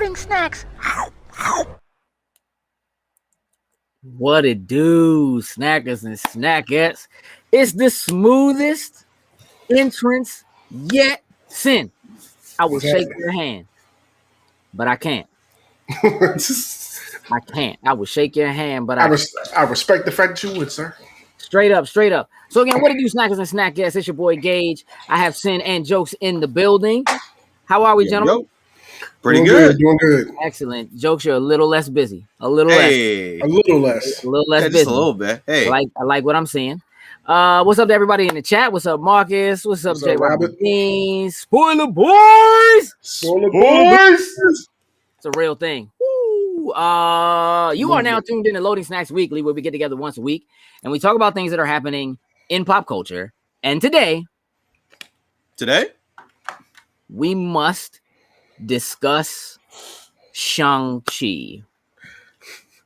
loading snacks. What it do, snackers and snackettes? It's the smoothest entrance yet. Sin. I will shake your hand, but I can't. I can't. I will shake your hand, but I respect the fact that you would, sir. Straight up. So again, what it do, snackers and snackettes? It's your boy Gage. I have Sin and Jokes in the building. How are we, gentlemen? Pretty good. Doing good. Excellent. Jokes, you're a little less busy. A little less busy. Just a little bit. Hey. I like what I'm seeing. What's up to everybody in the chat? What's up, Marcus? What's up, J. Robert Dean? Spoiler boys! It's a real thing. Woo. You are now tuned in to Loading Snacks Weekly, where we get together once a week and we talk about things that are happening in pop culture. And today, we must discuss Shang-Chi.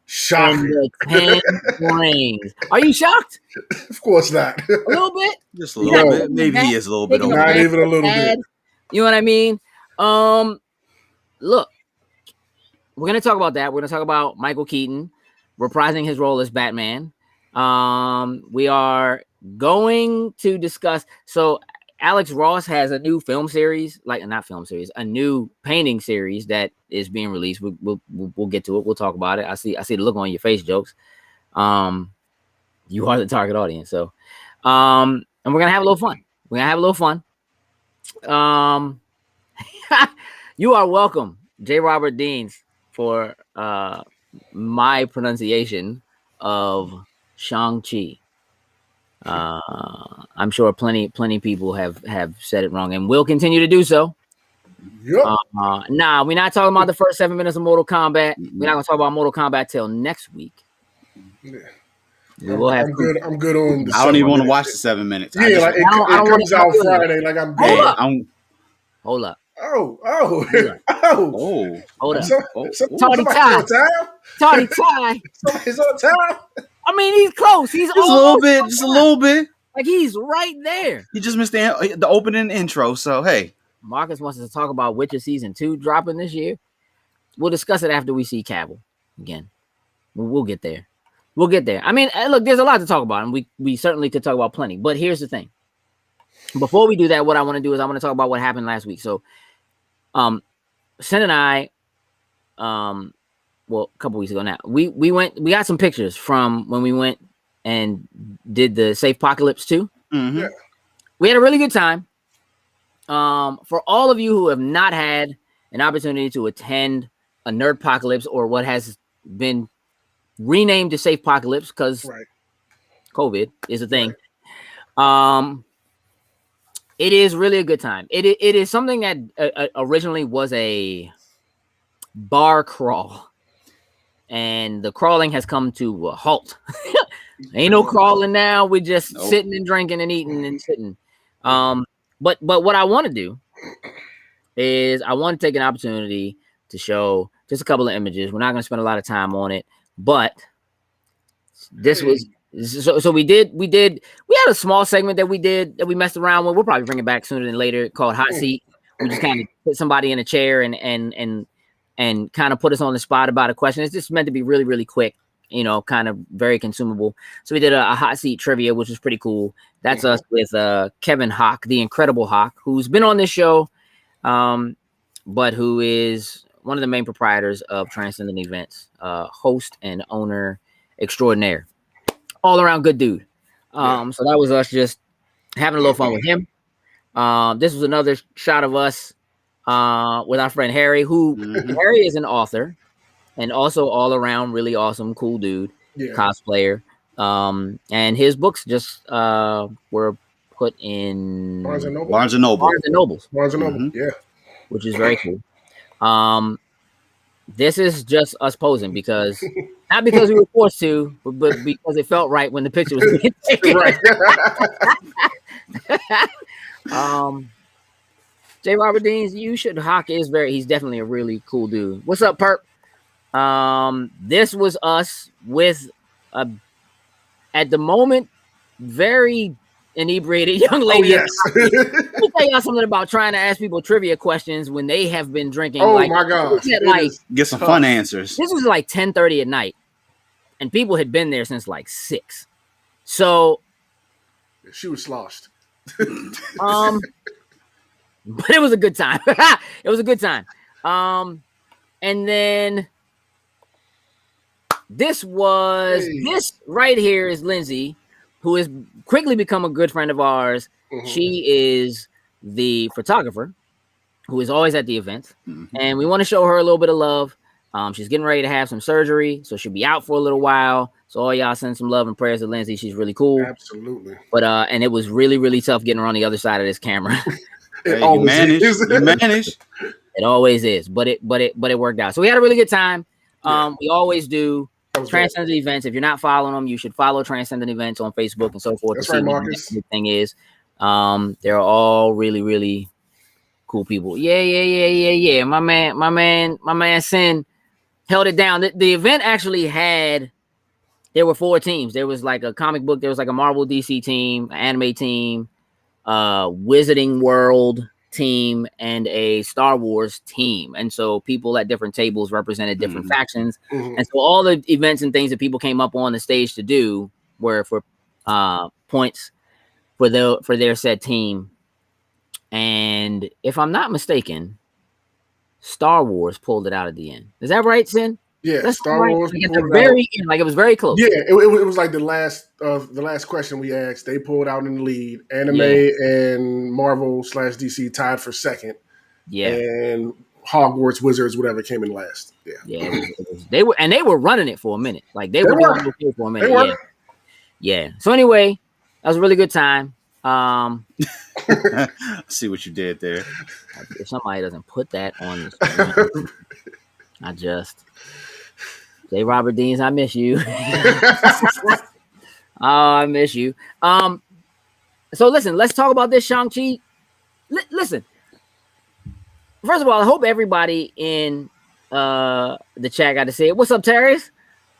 Shocked. 10 rings. Are you shocked? Of course not. A little bit? Just a little bit. Maybe he is a little bit over. Not even a little bit. You know what I mean? Look, we're going to talk about that. We're going to talk about Michael Keaton reprising his role as Batman. We are going to discuss. So Alex Ross has a new film series, a new painting series that is being released. We'll get to it. We'll talk about it. I see the look on your face, Jokes. You are the target audience. So, and we're going to have a little fun. You are welcome, J. Robert Deans, for my pronunciation of Shang-Chi. I'm sure plenty people have said it wrong and will continue to do so. Yep. Nah, we're not talking about the first 7 minutes of Mortal Kombat. We're not gonna talk about Mortal Kombat till next week. Yeah. We will have. I'm good on. I don't even want to watch the 7 minutes. Yeah, it comes out Friday. Like I'm good. Hold up. Oh. Hold up. Tardy tie. Somebody's on time. I mean, he's close. He's just a little bit. Like he's right there. He just missed the opening intro. So hey, Marcus wants us to talk about Witcher season 2 dropping this year. We'll discuss it after we see Cavill again. We'll get there. I mean, look, there's a lot to talk about, and we certainly could talk about plenty. But here's the thing. Before we do that, what I want to do is I want to talk about what happened last week. So, Sen and I, a couple weeks ago now, we got some pictures from when we went and did the Safe Apocalypse 2. Mm-hmm. Yeah. We had a really good time. For all of you who have not had an opportunity to attend a Nerdpocalypse or what has been renamed to Safe Apocalypse because COVID is a thing. It is really a good time. It is something that originally was a bar crawl, and the crawling has come to a halt. Ain't no crawling now. We're just sitting and drinking and eating and sitting. But what I want to do is I want to take an opportunity to show just a couple of images. We're not going to spend a lot of time on it, but this was so we had a small segment that we messed around with. We'll probably bring it back sooner than later, called Hot Seat. We just kind of put somebody in a chair and kind of put us on the spot about a question. It's just meant to be really, really quick, kind of very consumable. So we did a hot seat trivia, which was pretty cool. That's us with Kevin Hawk, the Incredible Hawk, who's been on this show, but who is one of the main proprietors of Transcendent Events, host and owner extraordinaire. All around good dude. So that was us just having a little fun with him. This was another shot of us with our friend Harry, Harry is an author and also all around really awesome, cool dude, cosplayer. And his books just were put in Barnes and Noble. Yeah. Which is very cool. This is just us posing because not because we were forced to, but because it felt right when the picture was being taken. J. Robert Deans, he's definitely a really cool dude. What's up, Perp? This was us with at the moment, very inebriated young Oh lady. yes. Let me tell y'all something about trying to ask people trivia questions when they have been drinking. Oh like, my gosh. Get some fun answers. This was like 10:30 at night, and people had been there since like 6. So she was sloshed. But it was a good time. It was a good time. And then this right here is Lindsay, who has quickly become a good friend of ours. Mm-hmm. She is the photographer who is always at the event, and we want to show her a little bit of love. She's getting ready to have some surgery, so she'll be out for a little while. So all y'all send some love and prayers to Lindsay. She's really cool. Absolutely. But and it was really, really tough getting her on the other side of this camera. It always is. You manage. It always is, but it worked out. So we had a really good time. We always do Transcendent Events. If you're not following them, you should follow Transcendent Events on Facebook and so forth. That's to right, see Marcus. what the thing is. They're all really, really cool people. Yeah. My man Sin held it down. The event actually there were 4 teams. There was like a comic book, there was like a Marvel DC team, an anime team, Wizarding World team, and a Star Wars team. And so people at different tables represented different factions. And so all the events and things that people came up on the stage to do were for points for their said team. And if I'm not mistaken, Star Wars pulled it out at the end. Is that right, Sin? Yeah, Star Wars. Like at the very end, like it was very close. Yeah, it was like the last question we asked. They pulled out in the lead. Anime and Marvel / DC tied for second. Yeah, and Hogwarts Wizards, whatever, came in last. Yeah. They were running it for a minute. Like they were doing okay for a minute. Yeah. So anyway, that was a really good time. See what you did there. If somebody doesn't put that on the screen, J. Robert Deans, I miss you. I miss you. So listen, let's talk about this Shang-Chi. Listen. First of all, I hope everybody in the chat got to say it. What's up, Terrence?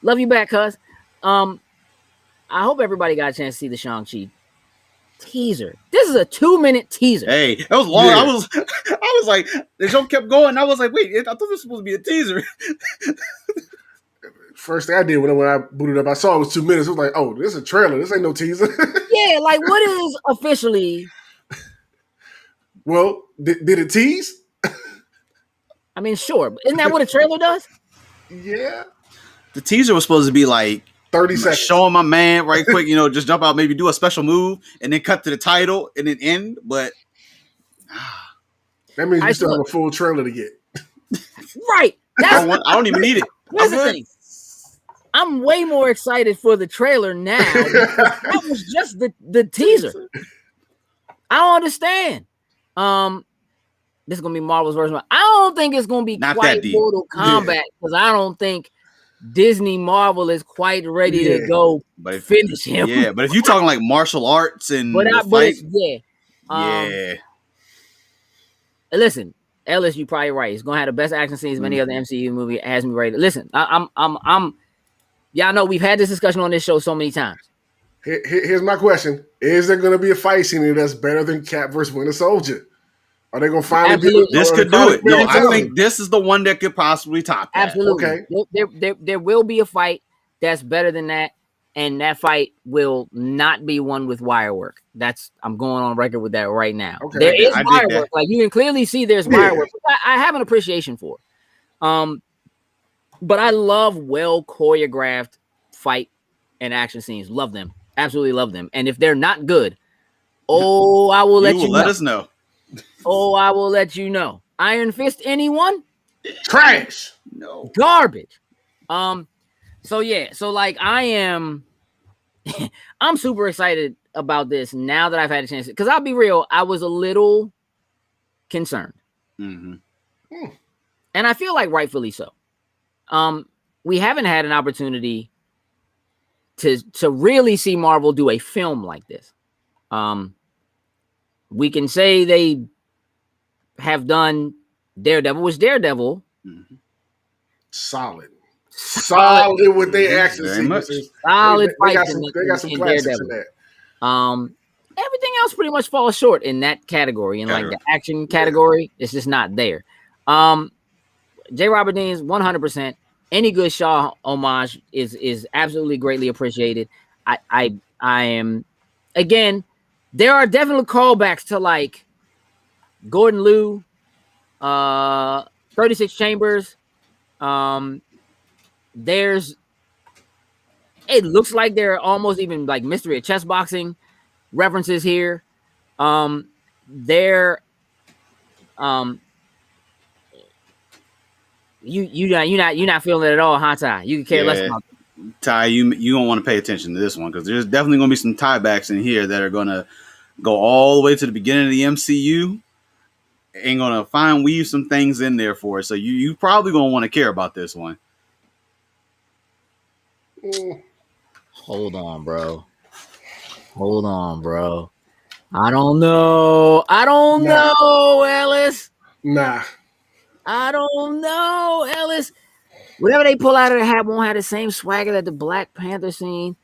Love you back, cuz. I hope everybody got a chance to see the Shang-Chi teaser. This is a 2-minute teaser. Hey, it was long. Yeah. I was like, the show kept going. I was like, wait, I thought this was supposed to be a teaser. First thing I did when I booted up, I saw it was 2 minutes. I was like, oh, this is a trailer. This ain't no teaser. Yeah, like what is officially? Well, did it tease? I mean, sure. But isn't that what a trailer does? Yeah. The teaser was supposed to be like 30 seconds. Showing my man right quick, just jump out, maybe do a special move, and then cut to the title and then end. But that means you still have a full trailer to get. Right. I don't even need it. Here's the thing. I'm way more excited for the trailer now. That was just the teaser. I don't understand. This is gonna be Marvel's version. I don't think it's gonna be quite Mortal Kombat because I don't think Disney Marvel is quite ready to go finish him. Yeah, but if you're talking like martial arts and listen, Ellis, you're probably right. It's gonna have the best action scenes of any other MCU movie. It has me ready. Listen, I'm. Y'all know we've had this discussion on this show so many times. Here's my question: is there gonna be a fight scene that's better than Cap versus Winter Soldier? Are they gonna finally do this? Could do it. No, I think this is the one that could possibly top that. Absolutely. Okay. There will be a fight that's better than that, and that fight will not be one with wire work. I'm going on record with that right now. Okay. There is wire work. Like you can clearly see there's wire work. I have an appreciation for it. But I love well choreographed fight and action scenes. Love them. Absolutely love them. And if they're not good, I will let you know. Let us know. I will let you know. Iron Fist, anyone? Trash. No. Garbage. So like I am I'm super excited about this now that I've had a chance. Because I'll be real, I was a little concerned. And I feel like rightfully so. We haven't had an opportunity to really see Marvel do a film like this. We can say they have done Daredevil, which Daredevil solid with their action sequences. Solid they got some classics in that. everything else pretty much falls short in that category. And like the action category, it's just not there. J. Robert Dean's 100%. Any good Shaw homage is absolutely greatly appreciated. I am, again, there are definitely callbacks to like Gordon Liu, 36 Chambers. It looks like there are almost even like Mystery of Chess Boxing references here. You're not feeling it at all, huh, Ty? You can care less about it. Ty, you don't want to pay attention to this one because there's definitely going to be some tiebacks in here that are going to go all the way to the beginning of the MCU and going to weave some things in there for us. So you probably going to want to care about this one. Hold on, bro. I don't know, Ellis. Nah. I don't know, Ellis. Whatever they pull out of the hat won't have the same swagger that the Black Panther scene.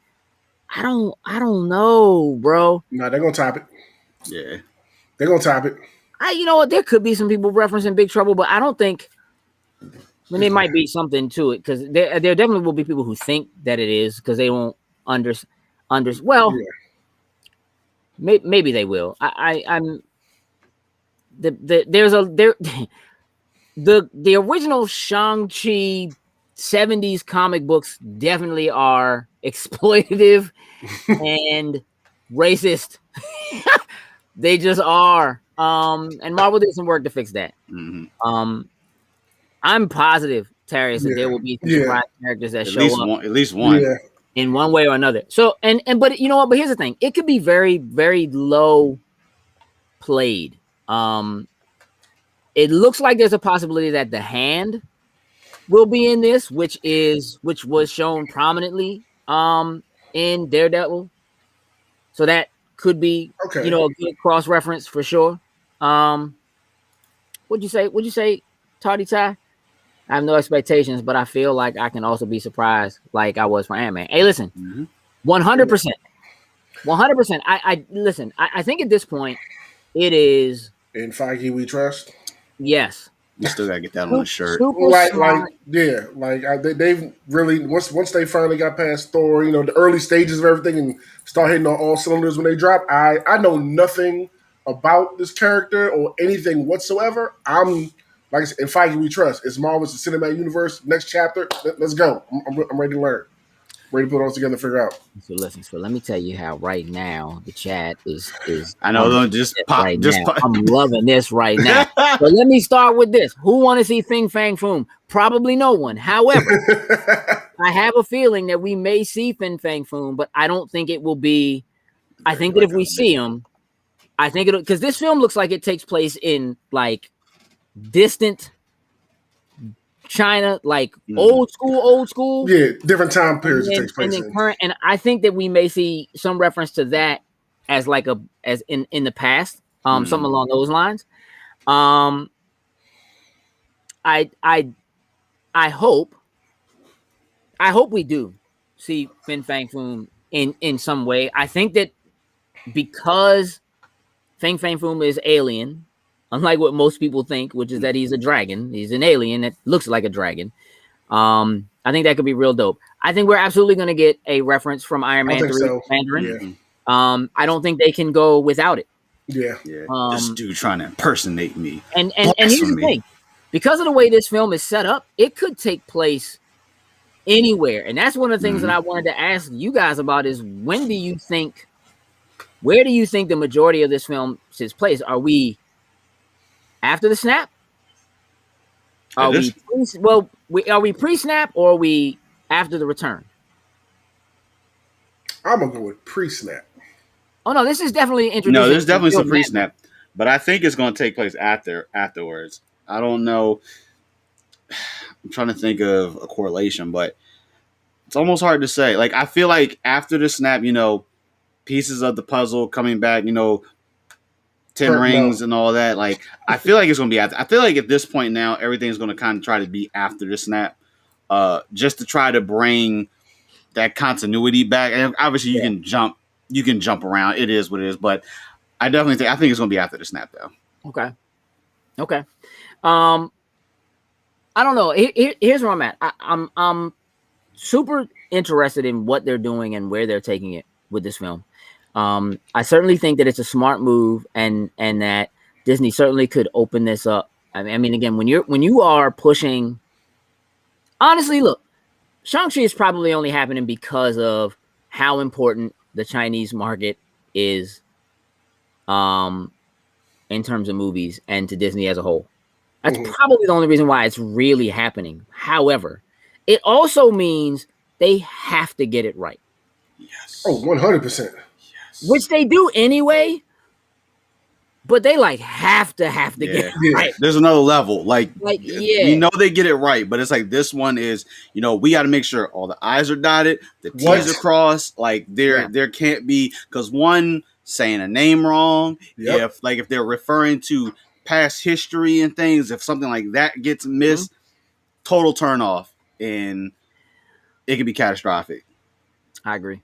I don't know, bro. Nah, they're gonna top it. Yeah. They're gonna top it. You know what? There could be some people referencing Big Trouble, but I don't think. I mean, there might be something to it because there definitely will be people who think that it is because they won't Well, maybe they will. The original Shang-Chi 70s comic books definitely are exploitative and racist. They just are. And Marvel did some work to fix that. Mm-hmm. I'm positive, Tarius, that there will be some surprise characters that show up. At least one. Yeah. In one way or another. So but you know what? But here's the thing: it could be very, very low played. It looks like there's a possibility that the Hand will be in this, which was shown prominently in Daredevil. So that could be a good cross reference for sure. What'd you say, Tardy Ty? I have no expectations, but I feel like I can also be surprised, like I was for Ant-Man. Hey, listen, 100%. I listen. I think at this point, it is in Feige we trust. Yes, you still gotta get that on the shirt. They've really once they finally got past Thor, the early stages of everything and start hitting on all cylinders when they drop. I know nothing about this character or anything whatsoever. I'm. Like I said, in Feige we trust. It's Marvel's the cinematic universe. Next chapter, let's go. I'm ready to learn. Ready to put it all together and figure out. So listen. So let me tell you how right now the chat is. I know. Just pop. Right just now. pop. I'm loving this right now. So let me start with this. Who want to see Fing Fang Foom? Probably no one. However, I have a feeling that we may see Fin Fang Foom, but I don't think it will be. I think that if we see him, I think it'll because this film looks like it takes place in like distant China, like old school. Yeah, different time periods it takes place in. Current, and I think that we may see some reference to that as like as in the past, something along those lines. I hope we do see Fin Fang Foom in some way. I think that because Fin Fang Foom is alien, unlike what most people think, which is that he's a dragon. He's an alien that looks like a dragon. I think that could be real dope. I think we're absolutely going to get a reference from Iron Man 3 Mandarin. Yeah. I don't think they can go without it. Yeah. This dude trying to impersonate me. And here's the thing. Because of the way this film is set up, it could take place anywhere. And that's one of the things that I wanted to ask you guys about is where do you think the majority of this film takes place? Are we after the snap? Are we pre-snap or are we after the return? I'm gonna go with pre-snap. Oh no, this is definitely introducing. No, there's definitely some pre-snap, but I think it's going to take place afterwards. I don't know. I'm trying to think of a correlation, but it's almost hard to say. Like I feel like after the snap, pieces of the puzzle coming back, 10 rings and all that. Like, I feel like it's going to be after. I feel like at this point now, everything's going to kind of try to be after the snap, just to try to bring that continuity back. And obviously, you can jump, you can jump around. It is what it is, but I think it's going to be after the snap though. Okay. I don't know. Here's where I'm at. I'm super interested in what they're doing and where they're taking it with this film. I certainly think that it's a smart move, and that Disney certainly could open this up. I mean, again, when you are pushing, honestly, look, Shang-Chi is probably only happening because of how important the Chinese market is, in terms of movies and to Disney as a whole. That's probably the only reason why it's really happening. However, it also means they have to get it right. Yes. Oh, 100%. Yes. Which they do anyway, but they have to get it right. There's another level. We know they get it right, but it's like this one is, we got to make sure all the I's are dotted, the T's are crossed. Like there can't be, because one saying a name wrong, if they're referring to past history and things, if something like that gets missed, total turn off, and it can be catastrophic. I agree.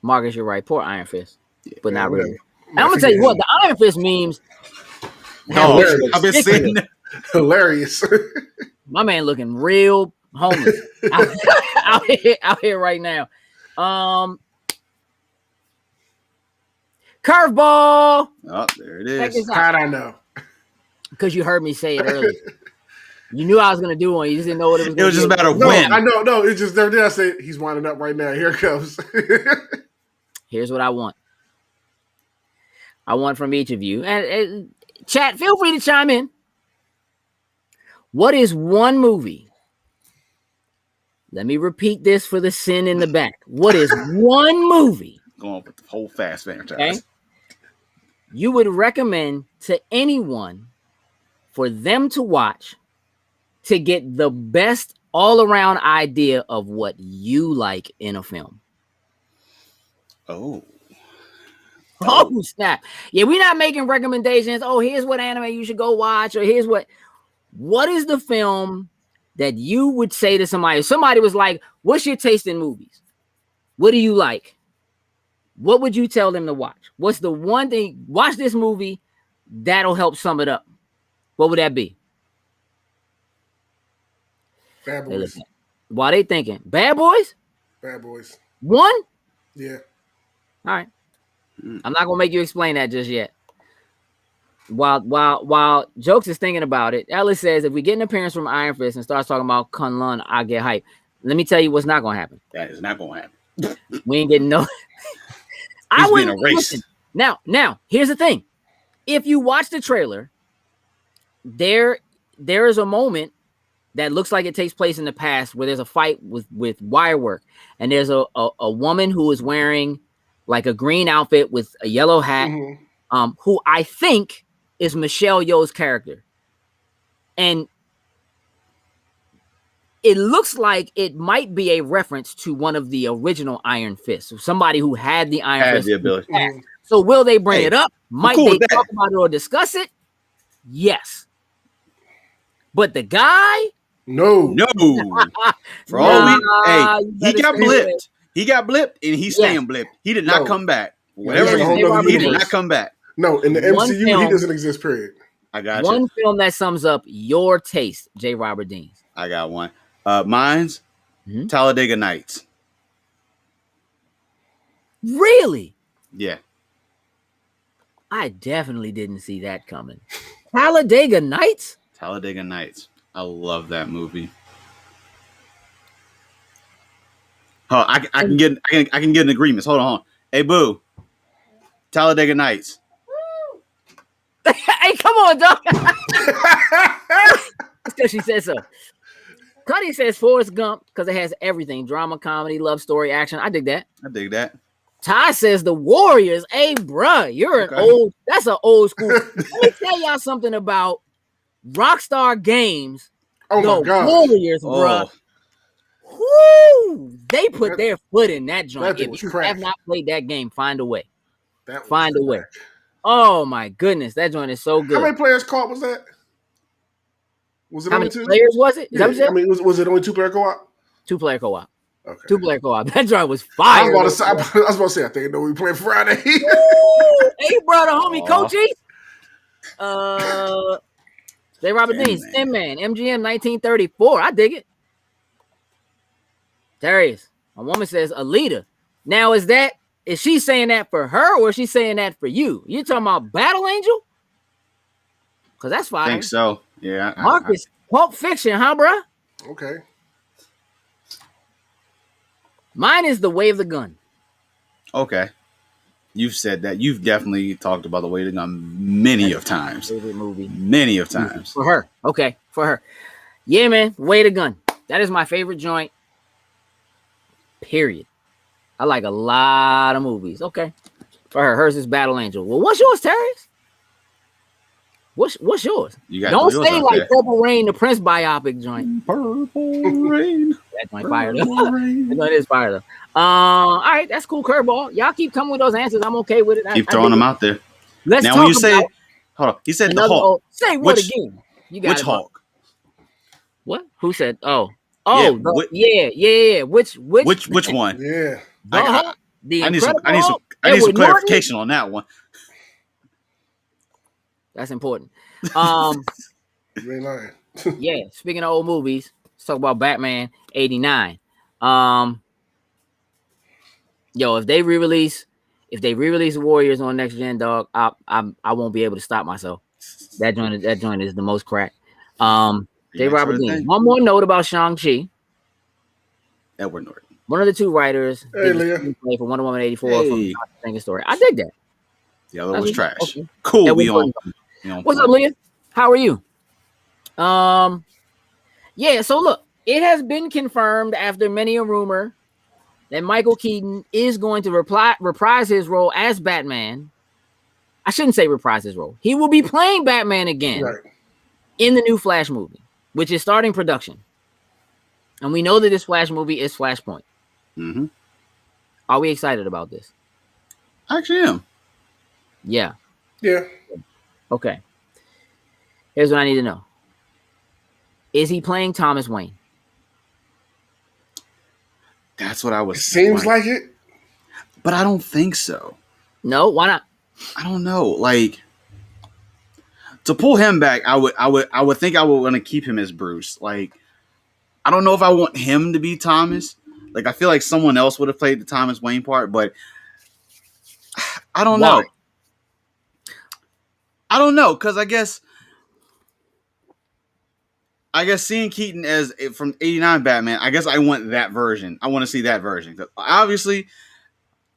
Marcus, you're right. Poor Iron Fist, but not really. And I'm gonna tell you what, the Iron Fist memes. I've been seeing that. Hilarious. My man looking real homeless out here right now. Curveball. Oh, there it is. How'd I know? Because you heard me say it earlier. You knew I was going to do one. You just didn't know what it was going to be. It was just a matter of when. I know. No, it's just there. I say he's winding up right now. Here it comes. Here's what I want. I want from each of you. And chat, feel free to chime in. What is one movie? Let me repeat this for the sin in the back. What is one movie? Going with the whole Fast franchise. Okay, you would recommend to anyone for them to watch to get the best all-around idea of what you like in a film? Oh, snap. Yeah, we're not making recommendations. Oh, here's what anime you should go watch, or here's what is the film that you would say to somebody? If somebody was like, what's your taste in movies? What do you like? What would you tell them to watch? What's the one thing? Watch this movie. That'll help sum it up. What would that be? Bad Boys. While they thinking, Bad Boys? Bad Boys. One? Yeah. All right. I'm not gonna make you explain that just yet. While Jokes is thinking about it, Ellis says if we get an appearance from Iron Fist and starts talking about Kunlun, I get hype. Let me tell you what's not gonna happen. That is not gonna happen. We ain't getting no. I wouldn't listen. Now, here's the thing. If you watch the trailer, there is a moment that looks like it takes place in the past where there's a fight with wire work, and there's a woman who is wearing like a green outfit with a yellow hat, who I think is Michelle Yeoh's character, and it looks like it might be a reference to one of the original Iron Fists, somebody who had the Iron Fist. The ability. So will they bring it up? Might they talk about it or discuss it? Yes. But the guy? No. For all he got blipped. He got blipped, and he's staying blipped. He did not come back. Whatever he did not come back. No, in the MCU, he doesn't exist, period. I got one film that sums up your taste, J. Robert Deans. I got one. Mine's Talladega Nights. Really? Yeah. I definitely didn't see that coming. Talladega Nights? Talladega Nights. I love that movie. Oh, I can get an agreement. Hold on. Hey, Boo. Talladega Nights. Hey, come on, dog. That's because she said so. Cuddy says Forrest Gump because it has everything: drama, comedy, love story, action. I dig that. Ty says The Warriors. Hey, bruh, you're that's an old school. Let me tell y'all something about Rockstar Games. Oh my God. Warriors, bruh. Woo! They put their foot in that joint. If you have not played that game, find a way. Find a way. Oh my goodness, that joint is so good. How many players co-op was that? Was it How only many two? players was it? Is that what you said? I mean, was it only 2-player co-op? 2-player co-op. Okay. Two-player co-op. That joint was I fire. was about to say, I think I know we play Friday. Hey, brother, homie, Coachy. They Robert Dean, Stem Man, MGM 1934. I dig it. Darius, a woman says Alita. Now, is she saying that for her or is she saying that for you? You talking about Battle Angel? Because that's fire. I think so. Yeah. Marcus, Pulp Fiction, huh, bruh? Okay. Mine is The Way of the Gun. Okay. You've said that. You've definitely talked about The Way of the Gun many of times. Favorite movie. Many of times. For her. Okay, for her. Yeah, man. Way of the Gun. That is my favorite joint. Period. I like a lot of movies. Okay. For her. Hers is Battle Angel. Well, what's yours, Terrence? What's yours? You got Don't say like there. Purple Rain, the Prince biopic joint. Purple Rain. That joint fire though. That joint is fire though. All right, that's cool. Curveball. Y'all keep coming with those answers. I'm okay with it. Keep throwing them out there. Let's now talk when you say, hold on, he said the Hulk. Say what again? You got which Hulk? What? Who said? Yeah. Which Yeah. one? I need some clarification on that one. That's important. You ain't lying. Yeah. Speaking of old movies, let's talk about Batman '89. Yo, if they re-release Warriors on next gen, dog, I won't be able to stop myself. That joint is the most crack. Robert Dean. One more note about Shang-Chi. Edward Norton. One of the two writers did the screenplay for Wonder Woman 84 from Singing Story. I dig that. The other was trash. Okay. Cool. What's up, Leah? How are you? Yeah, so look, it has been confirmed after many a rumor that Michael Keaton is going to reprise his role as Batman. I shouldn't say reprise his role. He will be playing Batman again in the new Flash movie, which is starting production. And we know that this Flash movie is Flashpoint. Mm-hmm. Are we excited about this? I actually am. Yeah. Yeah. Okay. Here's what I need to know. Is he playing Thomas Wayne? That's what I was. Seems like it. But I don't think so. No, why not? I don't know. Like, to pull him back, I would think I would want to keep him as Bruce. Like, I don't know if I want him to be Thomas. Like, I feel like someone else would have played the Thomas Wayne part, but I don't know. I don't know, because I guess seeing Keaton as from '89 Batman, I guess I want that version. I want to see that version. Obviously,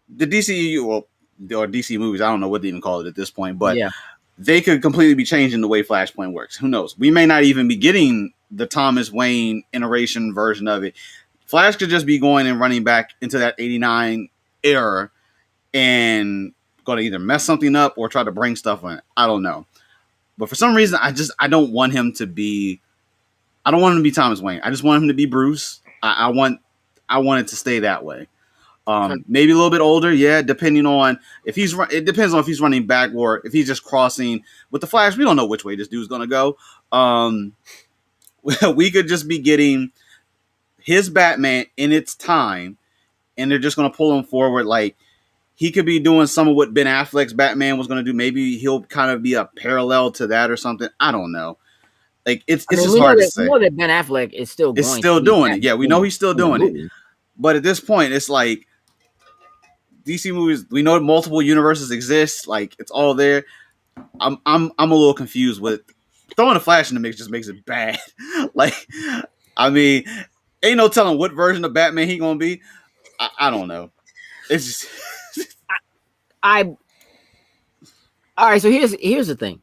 the DCU or DC movies, I don't know what they even call it at this point, but they could completely be changing the way Flashpoint works. Who knows? We may not even be getting the Thomas Wayne iteration version of it. Flash could just be going and running back into that '89 era and going to either mess something up or try to bring stuff in. I don't know. But for some reason, I don't want him to be. I don't want him to be Thomas Wayne. I just want him to be Bruce. I want it to stay that way. Maybe a little bit older, yeah. Depending on if he's, it depends on if he's running back or if he's just crossing with the Flash. We don't know which way this dude's gonna go. We could just be getting his Batman in its time, and they're just gonna pull him forward. Like he could be doing some of what Ben Affleck's Batman was gonna do. Maybe he'll kind of be a parallel to that or something. I don't know. Like it's just hard to say. We know that Ben Affleck is still doing it. Yeah, we know he's still doing it. But at this point, it's like DC movies. We know multiple universes exist. Like it's all there. I'm a little confused with throwing a Flash in the mix. Just makes it bad. Like I mean, ain't no telling what version of Batman he gonna be. I don't know. It's just all right. So here's the thing.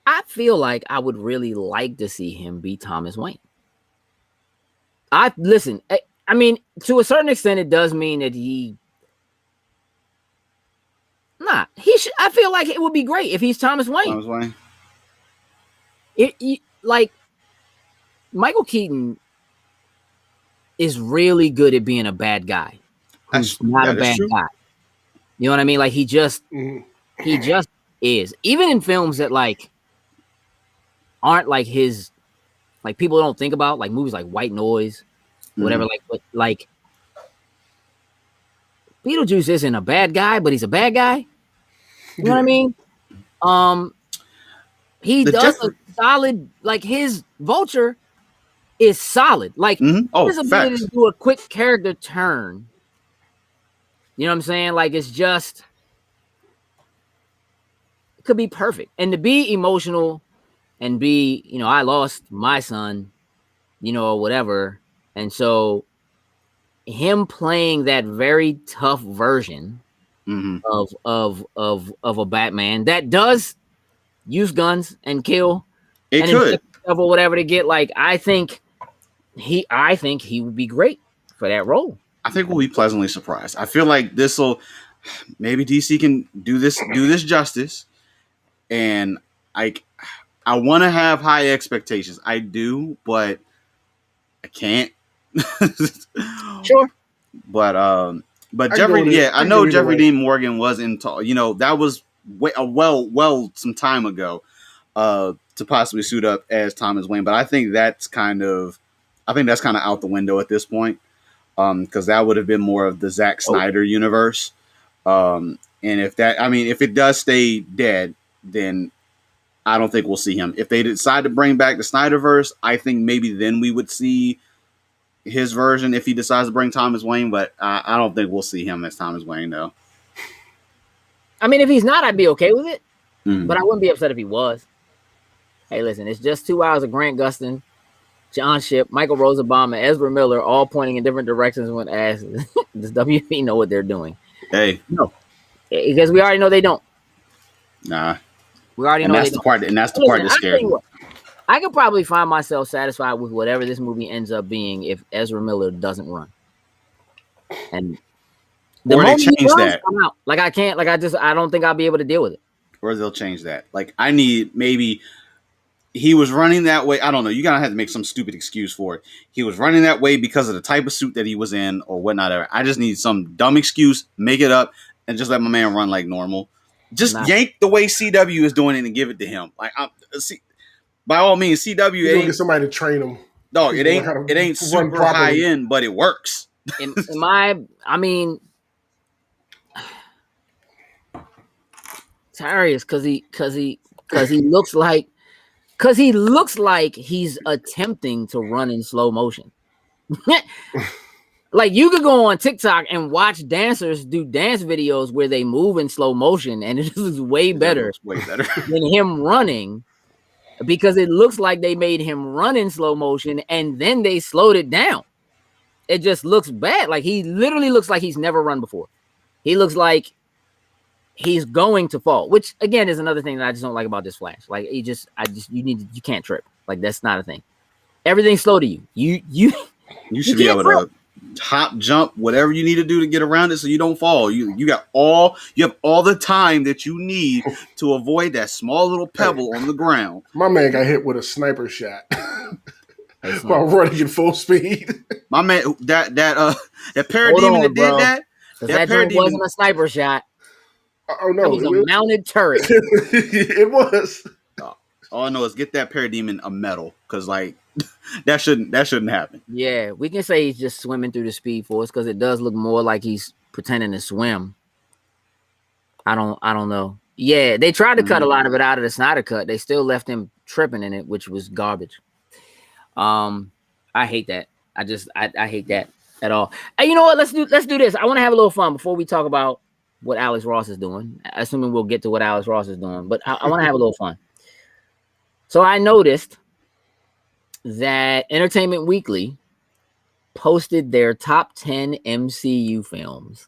I feel like I would really like to see him be Thomas Wayne. I mean, to a certain extent, it does mean that he should. I feel like it would be great if he's Thomas Wayne. Thomas Wayne. Like Michael Keaton is really good at being a bad guy. He's not a bad guy. You know what I mean? Like he just is. Even in films that like aren't like his, like people don't think about, like movies like White Noise whatever. Like Beetlejuice isn't a bad guy, but he's a bad guy. You know what I mean? He The does a Jeffrey. solid, like his Vulture is solid. Like Oh, his ability facts. to do a quick character turn. You know what I'm saying? Like it's just it could be perfect. And to be emotional and be, I lost my son, or whatever. And so him playing that very tough version of a Batman that does use guns and kill It and could. inflict stuff or whatever to get, like, I think he would be great for that role. I think we'll be pleasantly surprised. I feel like this will maybe DC can do this justice, and I want to have high expectations. I do, but I can't. Sure. But Jeffrey, I know Jeffrey Dean Morgan was in talk. That was some time ago to possibly suit up as Thomas Wayne. But I think that's kind of out the window at this point, because that would have been more of the Zack Snyder universe. And if it does stay dead, then I don't think we'll see him. If they decide to bring back the Snyderverse, I think maybe then we would see his version if he decides to bring Thomas Wayne, but I don't think we'll see him as Thomas Wayne, though. I mean, if he's not, I'd be okay with it, but I wouldn't be upset if he was. Hey, listen, it's just 2 hours of Grant Gustin, John Shipp, Michael Rosenbaum, and Ezra Miller all pointing in different directions when asked, does WB know what they're doing? Hey. No. Because we already know they don't. Nah. We already know that's the part. And that's the part that scares me. I could probably find myself satisfied with whatever this movie ends up being if Ezra Miller doesn't run. And or they change that. I'm out. Like I can't. Like I don't think I'll be able to deal with it. Or they'll change that. Like I need maybe he was running that way. I don't know. You gotta have to make some stupid excuse for it. He was running that way because of the type of suit that he was in or whatnot. I just need some dumb excuse, make it up, and just let my man run like normal. Just yank the way CW is doing it and give it to him. Like by all means, CW ain't gonna get somebody to train him. No, it ain't super high end, but it works. I mean, it's hilarious because he looks like he's attempting to run in slow motion. Like you could go on TikTok and watch dancers do dance videos where they move in slow motion, and it is way better than him running, because it looks like they made him run in slow motion and then they slowed it down. It just looks bad. Like he literally looks like he's never run before. He looks like he's going to fall, which again is another thing that I just don't like about this Flash. Like you can't trip. Like that's not a thing. Everything's slow to you. You should be able to hop, jump, whatever you need to do to get around it so you don't fall. You have all the time that you need to avoid that small little pebble on the ground. My man got hit with a sniper shot while running at full speed. My man, that parademon that did that. That parademon wasn't a sniper shot. Oh no, it was a mounted turret. It was. All I know is get that parademon a medal, because like that shouldn't happen. Yeah, we can say he's just swimming through the Speed Force because it does look more like he's pretending to swim. I don't know. Yeah, they tried to cut a lot of it out of the Snyder Cut. They still left him tripping in it, which was garbage. I hate that. I hate that at all. Hey, you know what? Let's do this. I want to have a little fun before we talk about what Alex Ross is doing. Assuming we'll get to what Alex Ross is doing, but I want to have a little fun. So I noticed that Entertainment Weekly posted their top 10 MCU films.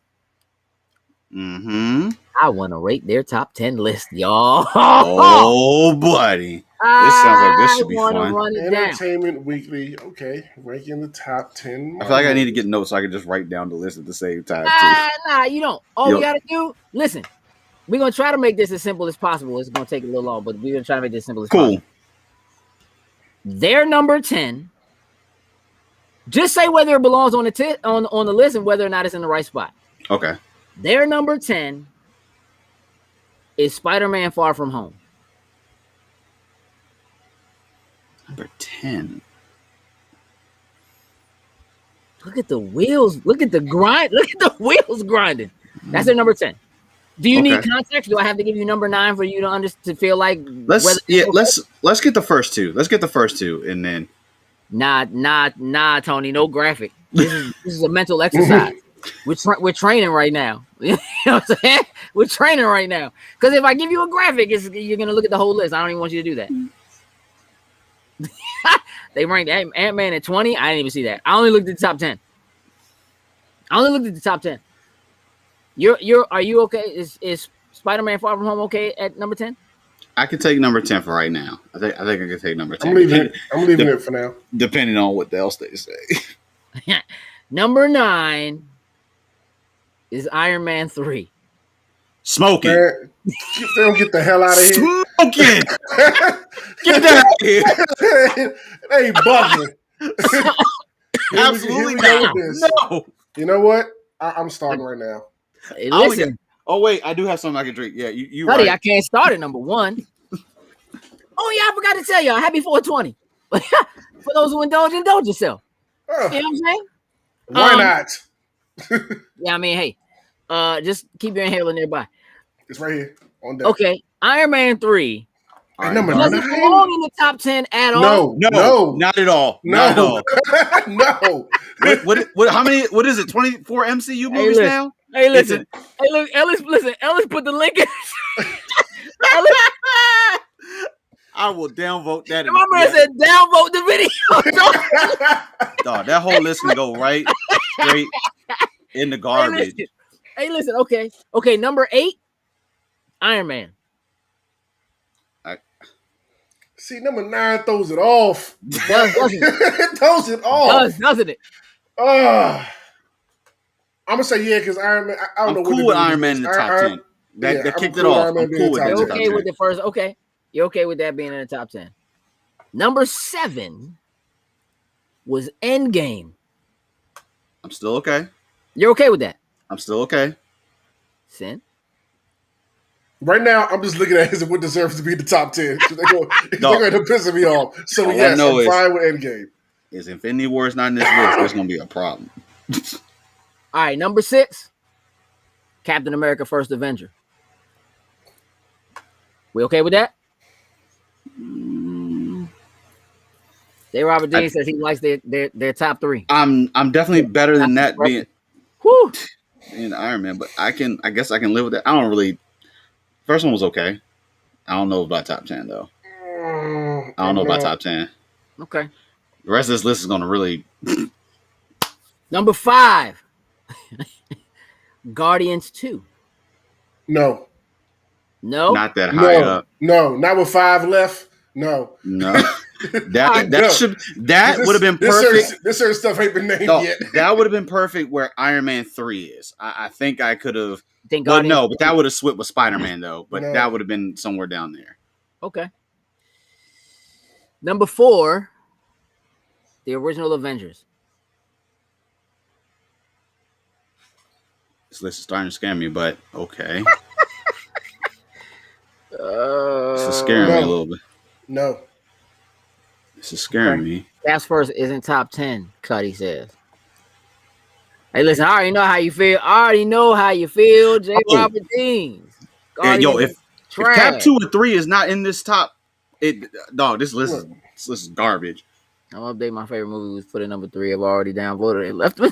Mm-hmm. I want to rate their top 10 list, y'all. Oh, buddy. This sounds like this should be fun. Entertainment Weekly, okay. Ranking the top 10. I feel like I need to get notes so I can just write down the list at the same time, too. Nah, you don't. All we got to do, listen, we're going to try to make this as simple as possible. It's going to take a little long, but we're going to try to make this as simple as possible. Their number 10, just say whether it belongs on the list and whether or not it's in the right spot. Okay. Their number 10 is Spider-Man Far From Home. Number 10. Look at the wheels. Look at the grind. Look at the wheels grinding. That's their number 10. Do you need context? Do I have to give you number 9 for you to feel like let's get the first two. Let's get the first two and then Nah, Tony. No graphic. This is a mental exercise. We're training right now. You know what I'm saying? We're training right now. Because if I give you a graphic, you're gonna look at the whole list. I don't even want you to do that. They ranked Ant-Man at 20. I didn't even see that. I only looked at the top 10. Are you okay? Is Spider-Man Far From Home okay at number 10? I can take number 10 for right now. I think I can take number 10. I'm leaving it for now. Depending on what else they say. Number 9 is Iron Man 3. Smoking. Man, they don't get the hell out of here. Smoking. Get that out of here. They bugging. Absolutely not. No. You know what? I'm starting right now. Hey, listen. Oh wait, I do have something I can drink. Yeah, you buddy, right. I can't start at number 1. Oh yeah, I forgot to tell y'all. Happy 420. For those who indulge yourself. You know what I'm saying? Why not? Yeah, I mean, hey, just keep your inhaler nearby. It's right here on deck. Okay, Iron Man 3. Right, number does it belong in the top 10 at all? No, not at all. No, not at all. No. What? How many? What is it? 24 MCU movies now? Hey, listen. Hey, look, Ellis. Listen, Ellis put the link in. I will downvote that. My man said downvote the video. Dog, that whole list can go right straight in the garbage. Hey, listen. Okay. Number 8, Iron Man. See, number 9 throws it off. Doesn't it? It throws it off. Doesn't it? I'm gonna say yeah, because Iron Man. I don't know. I'm cool with Iron Man in the top 10. That kicked it off. I'm cool with that. You're okay with the first? Okay, you're okay with that being in the top 10. Number 7 was Endgame. I'm still okay. You're okay with that? I'm still okay. Sin? Right now, I'm just looking at what deserves to be the top 10. They're going to piss me off. So yes, I'm fine with Endgame. Is Infinity War is not in this list, there's going to be a problem. All right, number 6, Captain America: First Avenger. We okay with that? J. Robert Dean says he likes their top 3. I'm definitely better than that being Iron Man, but I guess I can live with that. I don't really. First one was okay. I don't know about top 10 though. I don't know about top 10. Okay. The rest of this list is going to really. Number 5, Guardians 2. No. Not that high up. No, not with 5 left. No. That would have been perfect. This certain stuff ain't been named yet. That would have been perfect where Iron Man 3 is. I think I could have. But that would have slipped with Spider-Man though. But that would have been somewhere down there. Okay. Number 4, the original Avengers. This list is starting to scare me, but okay. This is scaring me a little bit. No. This is scaring me. Fast First isn't top 10, Cuddy says. Hey, listen, I already know how you feel. J. Robert Dean. If Cap 2 and 3 is not in this top, this list is garbage. I'm gonna update my favorite movie was put at number 3. I've already downvoted it. Left me.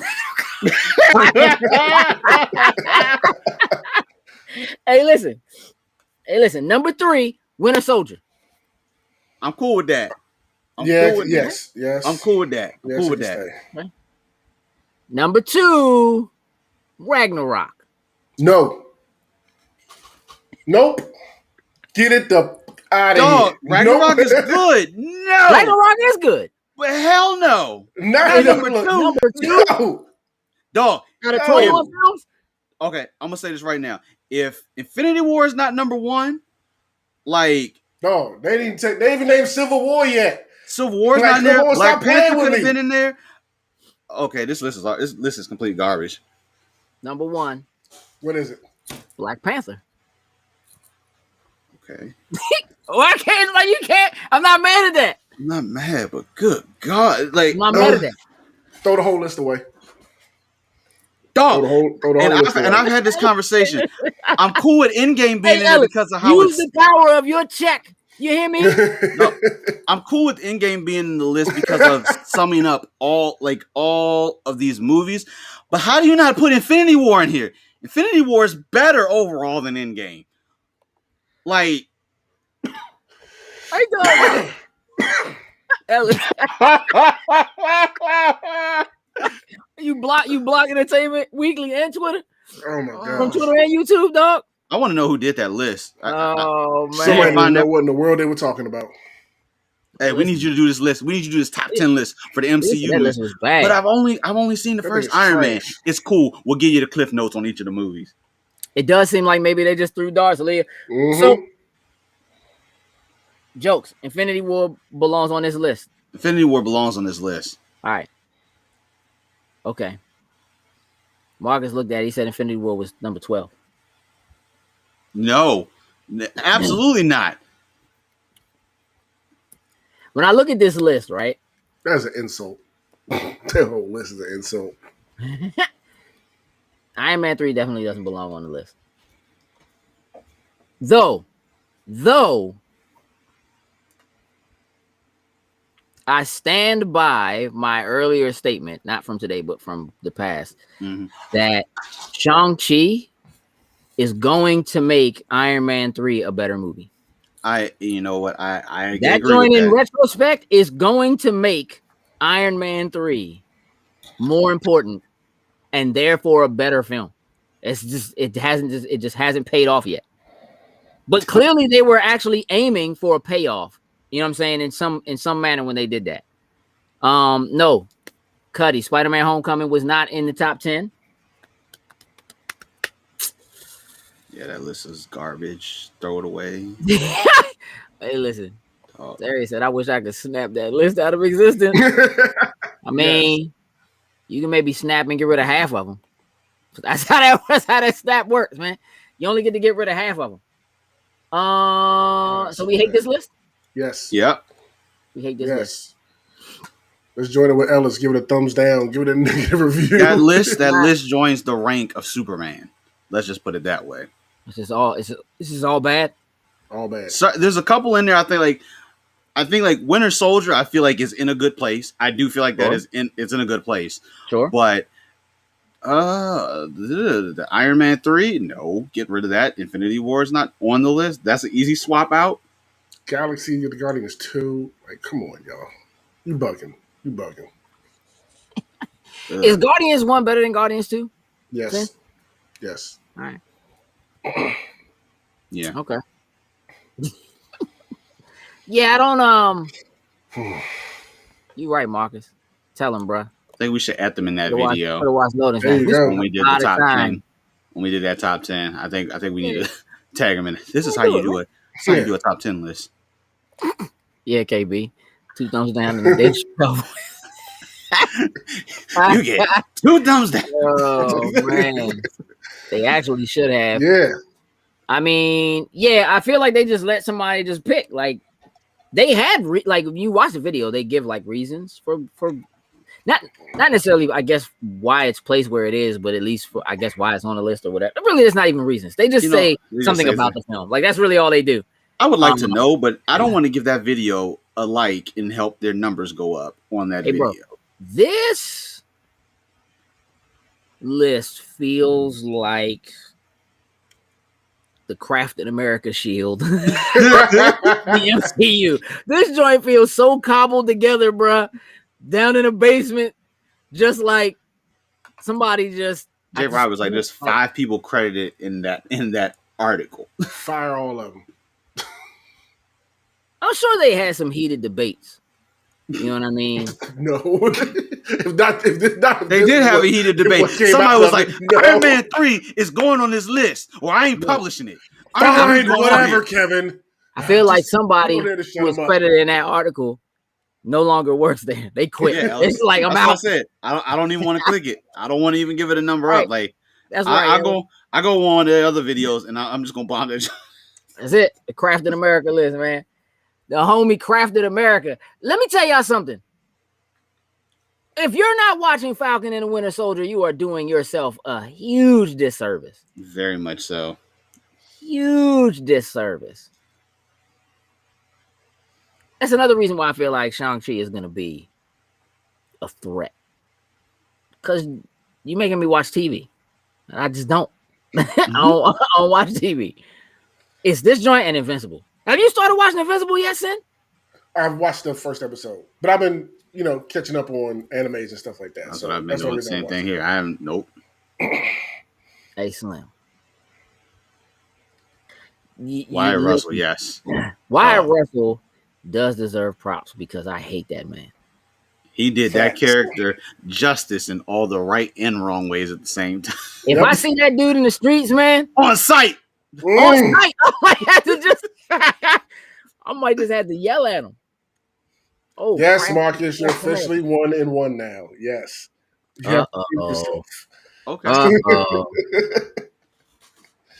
Hey, listen. Number 3, Winter Soldier. I'm cool with that. Yes. I'm cool with that. Okay. Number 2, Ragnarok. No. Nope. Get it out of here. Ragnarok is good. No. Ragnarok is good. But hell no. Not number 2. Number 2. No. Out of 21 films? Okay, I'm gonna say this right now. If Infinity War is not number 1, like no, they even named Civil War yet. Civil War's not in there. Black Panther could have been in there. Okay, this list is complete garbage. Number 1. What is it? Black Panther. Okay. I can't. Like you can't. I'm not mad at that. I'm not mad, but good God, like I'm not mad at that. Throw the whole list away. Dog. And I've had this conversation. I'm cool with Endgame being in there Ellis, because of how use the power of your check. You hear me? No, I'm cool with Endgame being in the list because of summing up all of these movies. But how do you not put Infinity War in here? Infinity War is better overall than Endgame. Like, I know. Ellis, you block Entertainment Weekly and Twitter. Oh my god! From Twitter and YouTube, dog. I want to know who did that list. Oh man! Somebody didn't know what in the world they were talking about. Hey, we need you to do this list. We need you to do this top 10 list for the MCU. That list was bad. But I've only seen the first Iron Man. It's cool. We'll give you the cliff notes on each of the movies. It does seem like maybe they just threw darts, Aaliyah. Mm-hmm. So, jokes. Infinity War belongs on this list. Infinity War belongs on this list. All right. Okay. Marcus looked at it. He said Infinity War was number 12. No. Absolutely not. When I look at this list, right? That's an insult. That whole list is an insult. Iron Man 3 definitely doesn't belong on the list. Though I stand by my earlier statement, not from today, but from the past, that Shang-Chi is going to make Iron Man 3 a better movie. You know what? I that agree joint with in that. retrospect is going to make Iron Man 3 more important and therefore a better film. It just hasn't paid off yet. But clearly they were actually aiming for a payoff. You know what I'm saying? In some manner when they did that. No. Cuddy, Spider-Man Homecoming was not in the top 10. Yeah, that list is garbage. Throw it away. Hey, listen. Terry said, I wish I could snap that list out of existence. I mean, you can maybe snap and get rid of half of them. That's how that snap works, man. You only get to get rid of half of them. So we hate this list? Yes. Yep. We hate this list. Let's join it with Ellis. Give it a thumbs down. Give it a negative review. That list joins the rank of Superman. Let's just put it that way. This is all bad. All bad. So there's a couple in there. I think like Winter Soldier. I feel like is in a good place. I do feel like it's in a good place. Sure. But the Iron Man 3, no, get rid of that. Infinity War is not on the list. That's an easy swap out. Galaxy of the Guardians 2. Like, come on, y'all. You bugging. Is Guardians 1 better than Guardians 2? Yes. Okay. Yes. All right. Yeah. Okay. Yeah, I don't. You right, Marcus. Tell him, bro. I think we should add them in that video. There you go. When we did the top 10. When we did that top 10, I think we need to tag them in. This is how you do it. This is how you do a top 10 list. Yeah, KB. 2 thumbs down in the ditch. You get 2 thumbs down. Oh man, they actually should have. Yeah. I mean, yeah, I feel like they just let somebody just pick. Like they had, like if you watch the video, they give like reasons for not necessarily, I guess, why it's placed where it is, but at least for I guess why it's on the list or whatever. Really, it's not even reasons. They just say something about the film. Like that's really all they do. I would like to know, but I don't want to give that video a like and help their numbers go up on that video. Bro, this list feels like the Crafted America shield. The MCU. This joint feels so cobbled together, bruh. Down in a basement, just like somebody just. Jay Rob was like, "There's 5 people credited in that article." Fire all of them. I'm sure they had some heated debates. You know what I mean? No. if not, they did have a heated debate. Somebody was like, Iron Man 3 is going on this list, or I ain't publishing it. Fine, whatever, Kevin. I feel like somebody who was credited in that article no longer works there. They quit. Yeah, it's like I'm out. I said I don't even want to click it. I don't want to even give it a number up. Like that's right. I go on the other videos and I'm just gonna bomb it. That's it. The Crafted America list, man. The homie Crafted America. Let me tell y'all something. if you're not watching Falcon and the Winter Soldier, you are doing yourself a huge disservice. Very much so. Huge disservice. That's another reason why I feel like Shang-Chi is going to be a threat. Because you're making me watch TV. I just don't. I don't watch TV. It's this joint and Invincible. Have you started watching Invincible yet, Sin? I've watched the first episode, but I've been, catching up on animes and stuff like that. That's what I've been doing. Same thing here. I haven't. Nope. Hey, Slim. Wyatt Russell, yes. Wyatt Russell does deserve props because I hate that man. He did that character justice in all the right and wrong ways at the same time. If I see that dude in the streets, man, on sight, I might have to I might just have to yell at him. Oh yes, Marcus, you're officially 1-1 now. Yes. Okay.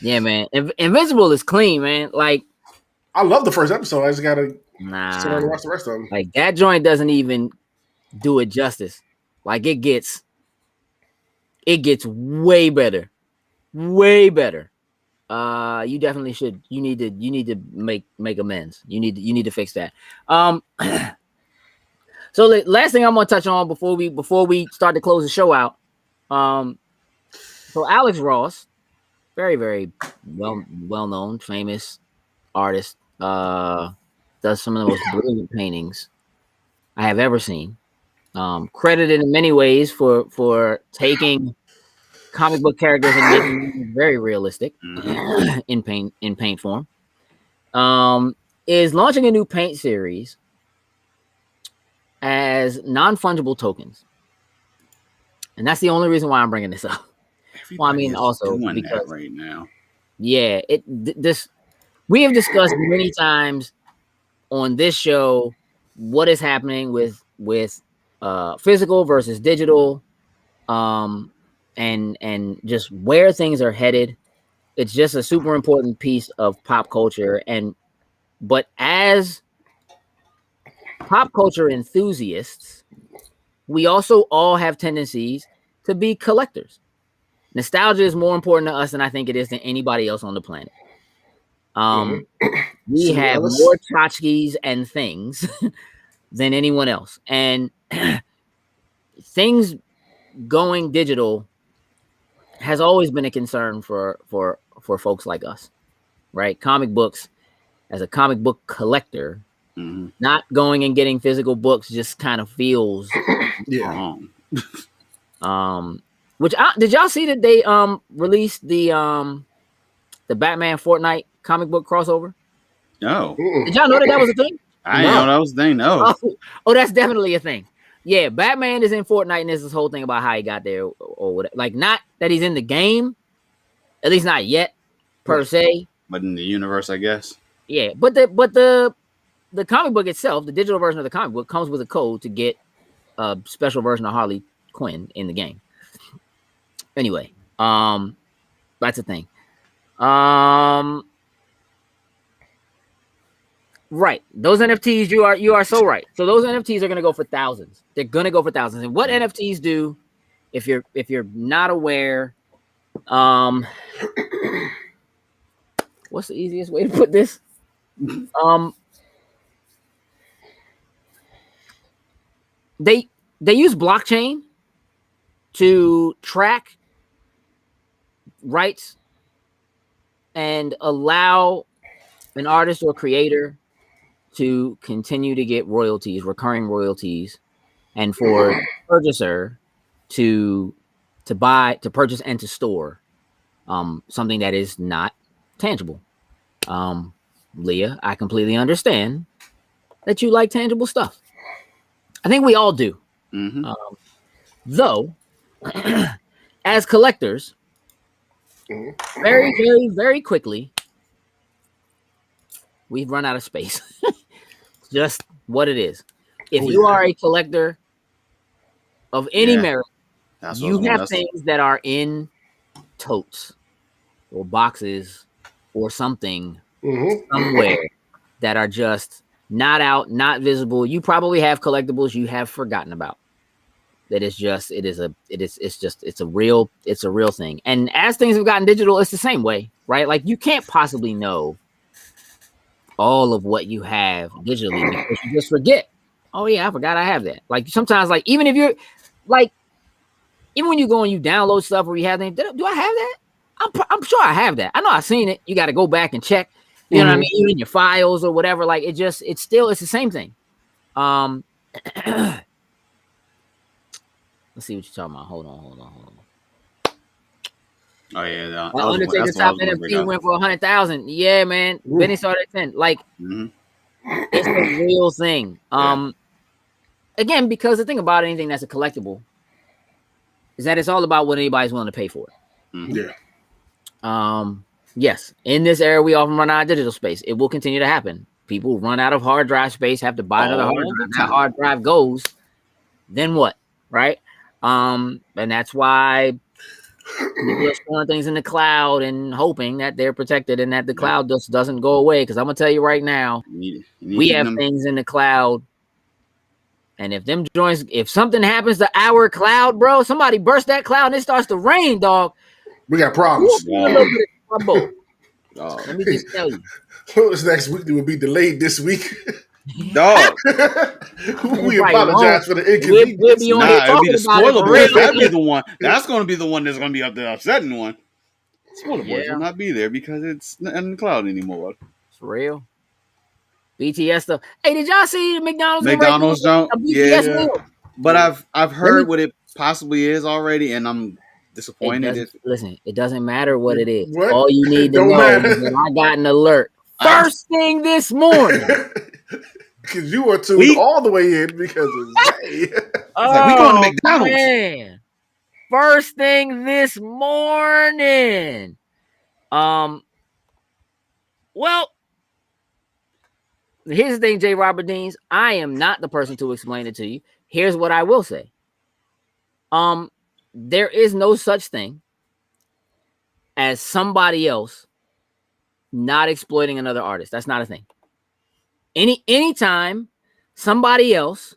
Yeah, man. Invincible is clean, man. Like, I love the first episode. I just gotta watch the rest of them. Like, that joint doesn't even do it justice. Like, it gets way better. Way better. You definitely should. You need to make amends. You need to fix that. So the last thing I'm gonna touch on before we start to close the show out. So Alex Ross, very, very well known, famous artist, does some of the most brilliant paintings I have ever seen. Credited in many ways for taking comic book characters and making them very realistic in paint form. Is launching a new paint series as non-fungible tokens, and that's the only reason why I'm bringing this up. Well, I mean, also because right now, yeah, we have discussed many times on this show what is happening with physical versus digital, and just where things are headed. It's just a super important piece of pop culture, but as pop culture enthusiasts, we also all have tendencies to be collectors. Nostalgia is more important to us than I think it is to anybody else on the planet. We have more tchotchkes and things than anyone else, and things going digital has always been a concern for folks like us, right? Comic books, as a comic book collector, not going and getting physical books just kind of feels wrong. Did y'all see that they released the Batman Fortnite comic book crossover? No. Did y'all know that was a thing? I didn't know that was a thing. No. Oh, that's definitely a thing. Yeah, Batman is in Fortnite, and there's this whole thing about how he got there, or whatever. Like, not that he's in the game, at least not yet, per se. But in the universe, I guess. Yeah, but the comic book itself, the digital version of the comic book, comes with a code to get a special version of Harley Quinn in the game. Anyway, that's a thing. Right, those NFTs, you are so right. So those NFTs are going to go for thousands. They're going to go for thousands. And what NFTs do, if you're not aware, what's the easiest way to put this? They use blockchain to track rights and allow an artist or creator to continue to get royalties, recurring royalties, and for the purchaser to purchase and to store something that is not tangible. Leah, I completely understand that you like tangible stuff. I think we all do. Though, as collectors, very, very, very quickly, we've run out of space. Just what it is. If you are a collector of any merit, you have things that are in totes or boxes or something somewhere that are just not out, not visible. You probably have collectibles you have forgotten about. that it's a real thing. And as things have gotten digital, it's the same way, right? Like you can't possibly know all of what you have digitally because you just forget. Oh yeah, I forgot I have that. Like sometimes, like even if you're like, even when you go and you download stuff or you have things, do I have that? I'm sure I have that. I know I've seen it. You got to go back and check. You know what I mean? Even in your files or whatever. Like it's the same thing. Let's see what you're talking about. Hold on. Oh yeah, Undertaker top NFT went for 100,000. Yeah, man. Benny started at 10. Like it's a real thing. Again, because the thing about anything that's a collectible is that it's all about what anybody's willing to pay for it. Yes, in this era, we often run out of digital space. It will continue to happen. People run out of hard drive space, have to buy another hard drive. That hard drive goes, then what? Right? And that's why people are storing things in the cloud and hoping that they're protected and that the cloud just doesn't go away. Because I'm gonna tell you right now, we have things in the cloud. And if something happens to our cloud, bro, somebody burst that cloud and it starts to rain, dog. We got problems. Let me just tell you. This next week will be delayed this week. Dog. We apologize for the inconvenience. We'll be on here talking the spoiler boys. That'd be the one. That's going to be the one that's going to be up the upsetting one. Spoiler boys will not be there because it's not in the cloud anymore. It's real. BTS stuff. Hey, did y'all see McDonald's don't? Yeah. But I've heard what it possibly is already, and I'm disappointed. Listen, it doesn't matter what it is. What? All you need to know is that I got an alert first thing this morning. Because you were tuned all the way in because of Zay. We going to McDonald's. Man. First thing this morning. Well, here's the thing, J. Robert Deans. I am not the person to explain it to you. Here's what I will say. There is no such thing as somebody else not exploiting another artist. That's not a thing. Anytime somebody else,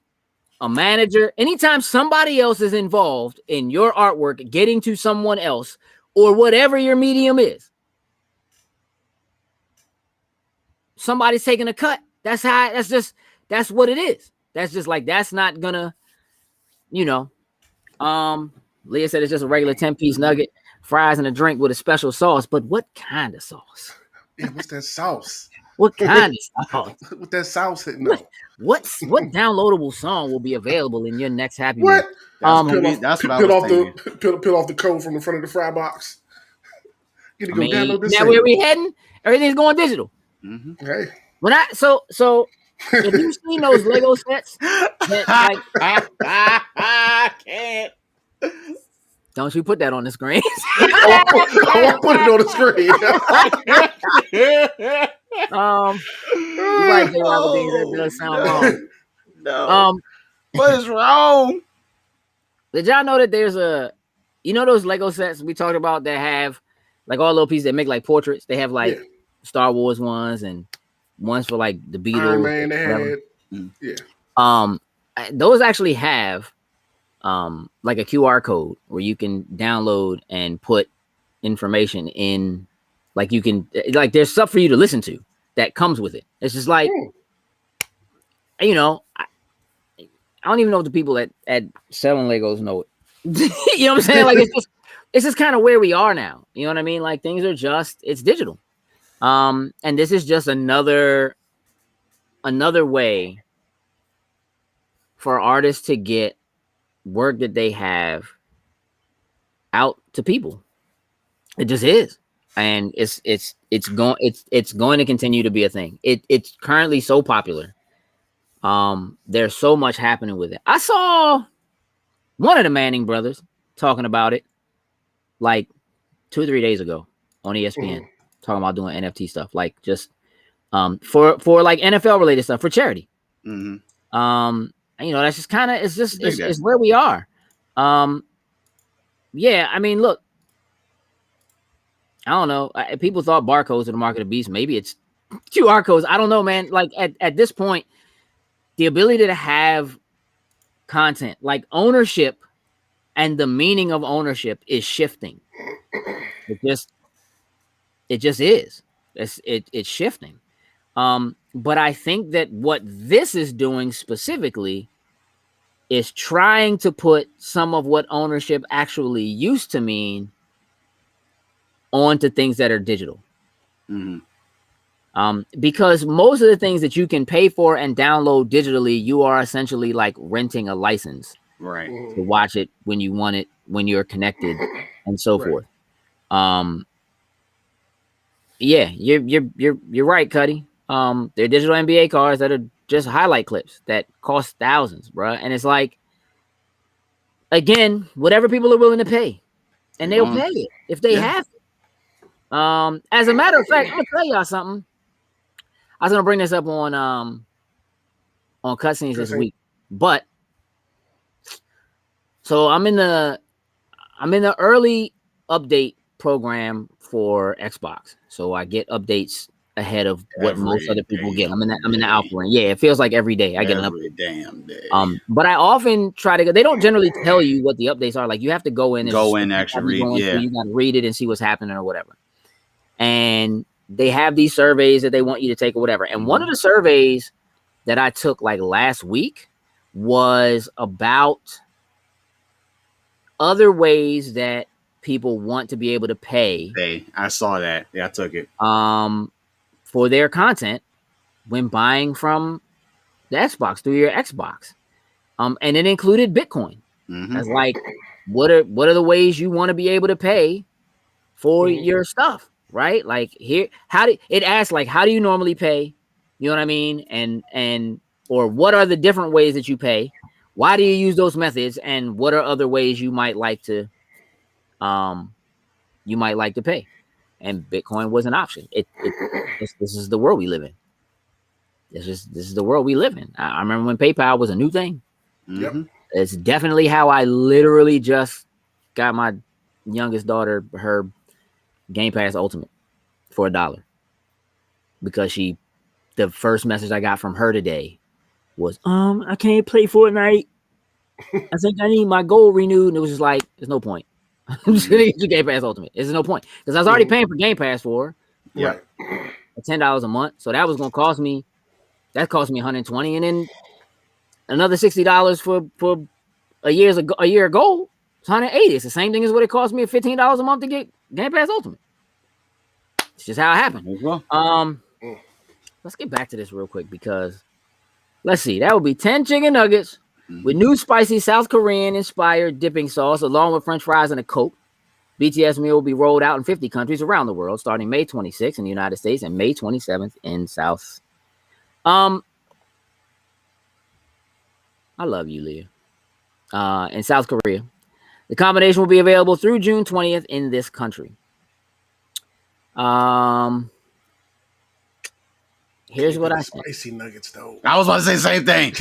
a manager, anytime somebody else is involved in your artwork getting to someone else or whatever your medium is, somebody's taking a cut. That's what it is. That's just like, that's not gonna, Leah said it's just a regular 10-piece nugget, fries and a drink with a special sauce. But what kind of sauce? Yeah, what's that sauce? What kind of sauce? What that sauce hitting on? What downloadable song will be available in your next Happy Meal? That's what I was thinking. Peel off the code from the front of the fry box. You to go download this. Now where we heading? Everything's going digital. Mm-hmm. Hey. When so if you've seen those Lego sets, that, like, I can't. Don't you put that on the screen? I won't put it on the screen. You're right, J. Robert Deans, that does sound wrong. No. What is wrong? Did y'all know that there's those Lego sets we talked about that have like all little pieces that make like portraits? They have like Star Wars ones and ones for like the Beatles. Iron Man, they had, those actually have like a QR code where you can download and put information in. Like you can, like there's stuff for you to listen to that comes with it. It's just like, I don't even know if the people at selling Legos know it. You know what I'm saying? Like it's just kind of where we are now. You know what I mean? Like things are it's digital. And this is just another way for artists to get work that they have out to people. It just is. And it's going to continue to be a thing. It's currently so popular. There's so much happening with it. I saw one of the Manning brothers talking about it like 2 or 3 days ago on ESPN, talking about doing NFT stuff, like just for like NFL related stuff for charity. Mm-hmm. That's just kind of it's where we are. Yeah, I mean, look, I don't know. People thought barcodes were the mark of the beast. Maybe it's QR codes. I don't know, man. Like at this point, the ability to have content. Like ownership and the meaning of ownership is shifting. It just is. It's shifting. But I think that what this is doing specifically is trying to put some of what ownership actually used to mean onto things that are digital. Because most of the things that you can pay for and download digitally, you are essentially like renting a license, right, to watch it when you want it, when you're connected, and so forth. Yeah, you're right, Cuddy. They're digital NBA cards that are just highlight clips that cost thousands, bro. And it's like, again, whatever people are willing to pay, and they'll pay it if they have to. As a matter of fact, I'm gonna tell y'all something. I was gonna bring this up on cutscenes this week, but so I'm in the early update program for Xbox, so I get updates ahead of what most other people get. I'm in the alpha ring. Yeah, it feels like every day I get an update. Damn day. But I often try to go. They don't generally tell you what the updates are. Like you have to go in and actually read. Yeah, you got to read it and see what's happening or whatever. And they have these surveys that they want you to take or whatever. And one of the surveys that I took like last week was about other ways that people want to be able to pay. I saw that. Yeah, I took it. For their content when buying from the Xbox through your Xbox. And it included Bitcoin. As like, what are the ways you want to be able to pay for your stuff, right? Like here, it asks like, how do you normally pay? You know what I mean? And or what are the different ways that you pay? Why do you use those methods? And what are other ways you might like to pay? And Bitcoin was an option. This is the world we live in. This is the world we live in. I remember when PayPal was a new thing. It's definitely how I literally just got my youngest daughter her Game Pass Ultimate for $1 because the first message I got from her today was, I can't play Fortnite. I think I need my gold renewed. And it was just like, there's no point. I'm just gonna get you Game Pass Ultimate. There's no point because I was already paying for Game Pass for $10 a month. So that was gonna cost me. That cost me $120, and then another $60 for a year ago. It's $180. It's the same thing as what it cost me $15 a month to get Game Pass Ultimate. It's just how it happened. Let's get back to this real quick because let's see. That would be 10 chicken nuggets with new spicy South Korean inspired dipping sauce, along with French fries and a Coke. BTS meal will be rolled out in 50 countries around the world, starting May 26th in the United States and May 27th in South. I love you, Leah. In South Korea. The combination will be available through June 20th in this country. Here's what I think. Spicy nuggets, though. I was about to say the same thing.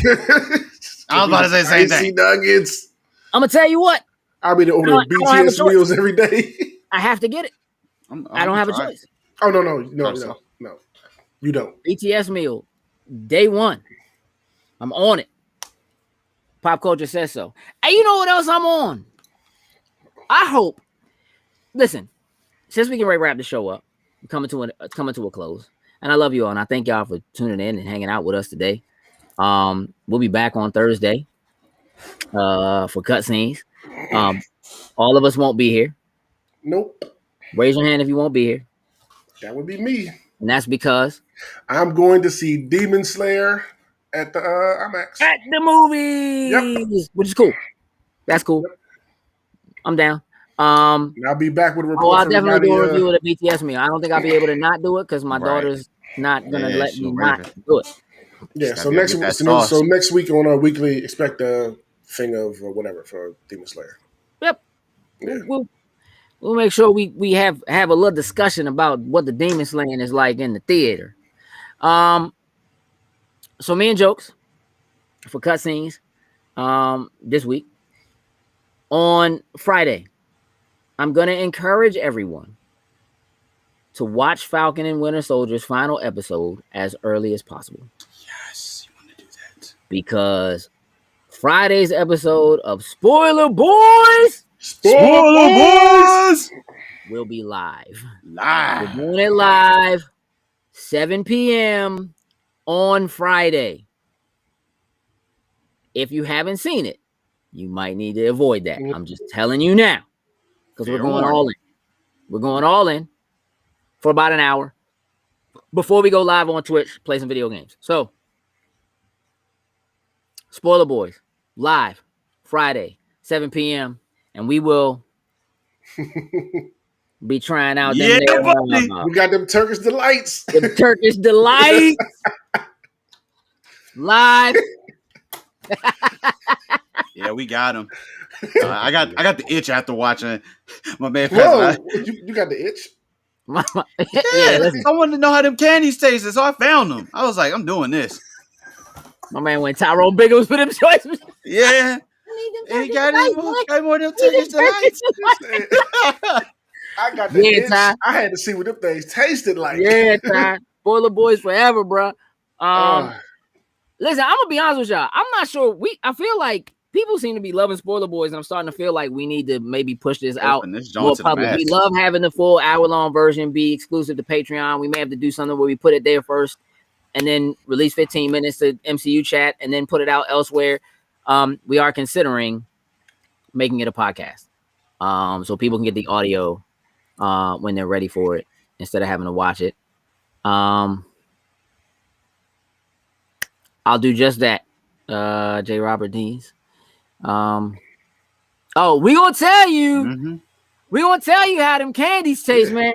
Spicy nuggets. I'm gonna tell you what. I'll be ordering BTS meals every day. I have to get it. I don't have a choice. Oh no! You don't. BTS meal, day one. I'm on it. Pop culture says so. And you know what else I'm on? I hope. Listen, since we can wrap the show up, coming to a close, and I love you all, and I thank y'all for tuning in and hanging out with us today. We'll be back on Thursday for cutscenes. All of us won't be here. Nope. Raise your hand if you won't be here. That would be me. And that's because I'm going to see Demon Slayer at the IMAX. At the movies. Yep. Which is cool. That's cool. Yep. I'm down. And I'll be back with a report. I'll definitely do a review of the BTS meal. I don't think I'll be able to not do it because my daughter's not gonna let me not do it. Yeah. So next week on our weekly, expect a thing of whatever for Demon Slayer. Yep. Yeah. We'll make sure we have a little discussion about what the demon slaying is like in the theater. So me and Jokes for cutscenes this week. On Friday, I'm gonna encourage everyone to watch Falcon and Winter Soldier's final episode as early as possible. Yes, you want to do that. Because Friday's episode of Spoiler Boys. Spoiler Boys will be live. Live. We're doing it live, 7 p.m. on Friday. If you haven't seen it, you might need to avoid that. I'm just telling you now, because we're going all in. We're going all in for about an hour before we go live on Twitch, play some video games. So, Spoiler Boys, live, Friday, 7 p.m. And we will be trying out them. We got them Turkish delights. The Turkish delights. Live. Yeah, we got him. I got the itch after watching my man. Whoa, you got the itch? Yeah, I wanted to know how them candies tasted, so I found them. I was like, I'm doing this. My man went Tyrone Biggles for them choices. Yeah. And he got more of them Turkish delights. I got the itch. Ty. I had to see what them things tasted like. Yeah, Ty. Spoiler Boys forever, bro. Listen, I'm gonna be honest with y'all. I'm not sure. I feel like people seem to be loving Spoiler Boys, and I'm starting to feel like we need to maybe push this out more public. We love having the full hour-long version be exclusive to Patreon. We may have to do something where we put it there first, and then release 15 minutes to MCU chat, and then put it out elsewhere. We are considering making it a podcast, so people can get the audio when they're ready for it instead of having to watch it. I'll do just that. J. Robert Dees. We gonna tell you. Mm-hmm. We gonna tell you how them candies taste, man.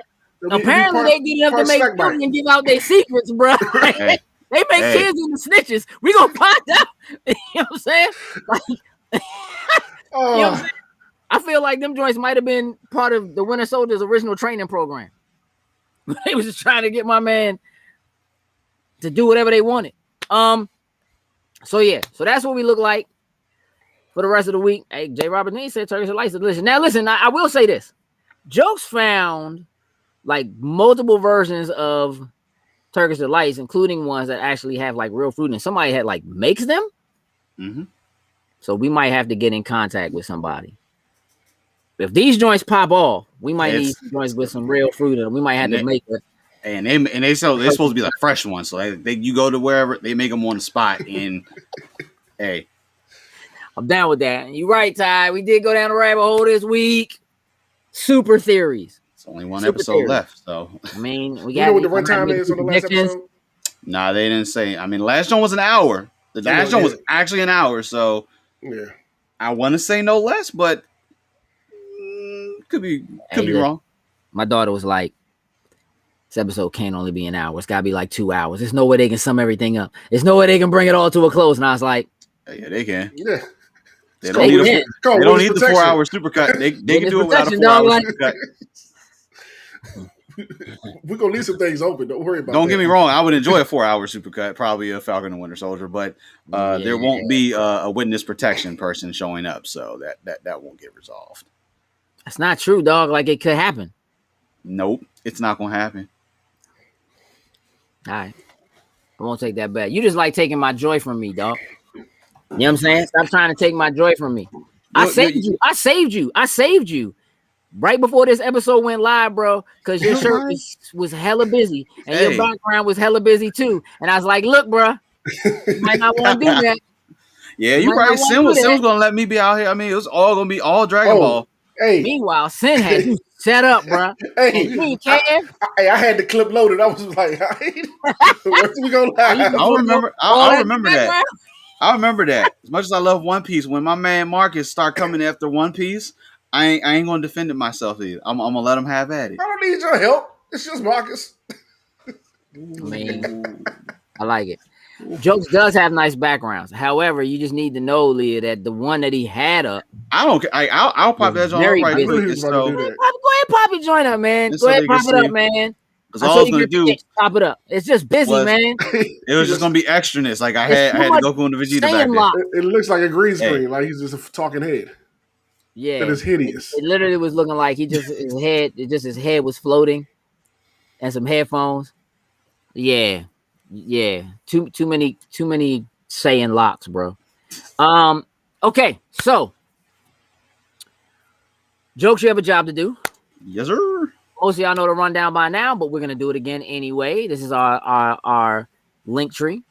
Apparently they get enough to make money and give out their secrets, bro. They make kids in the snitches. We gonna find out. You know what I'm saying? Like, you know what I'm saying? I feel like them joints might have been part of the Winter Soldier's original training program. They was just trying to get my man to do whatever they wanted. So that's what we look like for the rest of the week. Hey, J. Robert Dean said Turkish delights. Now listen, I will say this. Jokes found like multiple versions of Turkish delights, including ones that actually have like real fruit, and somebody had like makes them. Mm-hmm. So we might have to get in contact with somebody. If these joints pop off, we might need joints with some real fruit, and we might have to make it. And they're supposed to be like fresh ones, so you go to wherever they make them on the spot. And hey, I'm down with that. You're right, Ty. We did go down the rabbit hole this week. Super theories. It's only one episode left, so I mean, we got. You know what the runtime is on the last episode? Nah, they didn't say. I mean, the last one was an hour. The last one was actually an hour, so yeah. I want to say no less, but could be wrong. My daughter was like, this episode can't only be an hour. It's got to be like 2 hours. There's no way they can sum everything up. There's no way they can bring it all to a close. And I was like, yeah, they can. Yeah. They don't need the 4 hour supercut. They can do it without a 4 hour supercut. We're going to leave some things open. Don't worry about it. Don't get me wrong. I would enjoy a 4 hour supercut, probably a Falcon and Winter Soldier, but there won't be a witness protection person showing up. So that won't get resolved. That's not true, dog. Like it could happen. Nope. It's not going to happen. All right. I won't take that back. You just like taking my joy from me, dog. You know what I'm saying? Stop trying to take my joy from me. I saved you. Right before this episode went live, bro, because your shirt was hella busy. And your background was hella busy too. And I was like, look, bro, you might not want to do that. Yeah, you're right. Sin was going to let me be out here. I mean, it was all going to be all Dragon Ball. Hey. Meanwhile, Sin had you set up, bro. Hey, I had the clip loaded. I was like, where's we going live? I remember that. I remember that. As much as I love One Piece, when my man Marcus start coming after One Piece, I ain't going to defend it myself either. I'm going to let him have at it. I don't need your help. It's just Marcus. I mean, I like it. Jokes does have nice backgrounds. However, you just need to know, Leah, that the one that he had up. I don't care. I'll pop that joint right quick. Go ahead, pop your joint up, man. Go ahead, pop it up, man. Because all I was gonna do, pop it up. It's just busy, man. It was just gonna be extraness. Like I had to go on the Vegeta back there. It looks like a green screen, like he's just a talking head. Yeah, that is hideous. It literally was looking like his head was floating, and some headphones. Yeah. Too many saying locks, bro. Okay, so jokes, you have a job to do. Yes, sir. Most of y'all know the rundown by now, but we're gonna do it again anyway. This is our link tree.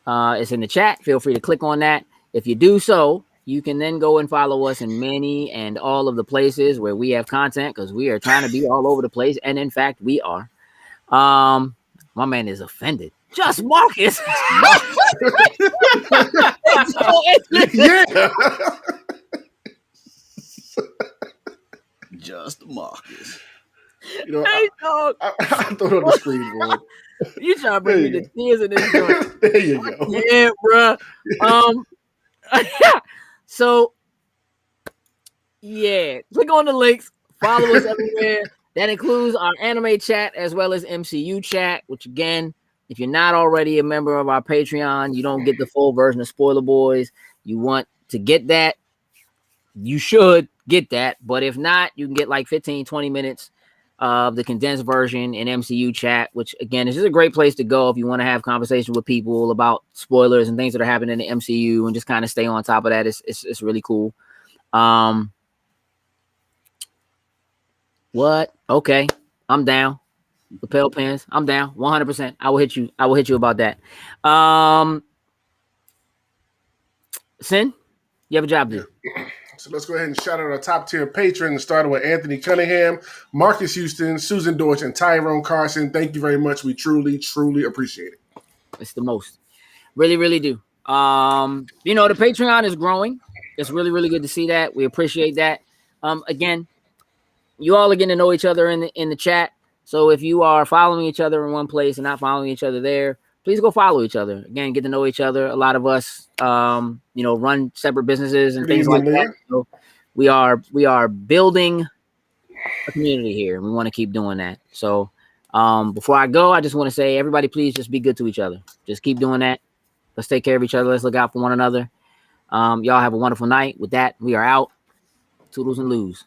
It's in the chat. Feel free to click on that. If you do so, you can then go and follow us in many and all of the places where we have content, because we are trying to be all over the place, and in fact, we are. My man is offended. Just Marcus. Yeah. Just Marcus. You know, Hey, dog. I throw it on the screen for him. You trying to bring me to tears in this joint. There you go. Yeah, bro. So yeah, click on the links, follow us everywhere. That includes our anime chat as well as MCU chat, which again, if you're not already a member of our Patreon, you don't get the full version of Spoiler Boys. You want to get that, you should get that. But if not, you can get like 15, 20 minutes of the condensed version in MCU chat, which again is just a great place to go if you want to have conversation with people about spoilers and things that are happening in the MCU and just kind of stay on top of that. It's really cool. What? Okay, I'm down. Lapel pins, I'm down 100%. I will hit you about that. Sin, you have a job to do. So let's go ahead and shout out our top tier patrons, starting with Anthony Cunningham, Marcus Houston, Susan Deutsch, and Tyrone Carson. Thank you very much. We truly, truly appreciate it. It's the most. Really, really do. You know, the Patreon is growing. It's really, really good to see that. We appreciate that. Again, you all are getting to know each other in the chat. So if you are following each other in one place and not following each other there, please go follow each other. Again, get to know each other. A lot of us, you know, run separate businesses and things like that. So we are building a community here. We want to keep doing that. So before I go, I just want to say, everybody, please just be good to each other. Just keep doing that. Let's take care of each other. Let's look out for one another. Y'all have a wonderful night. With that, we are out. Toodles and lose.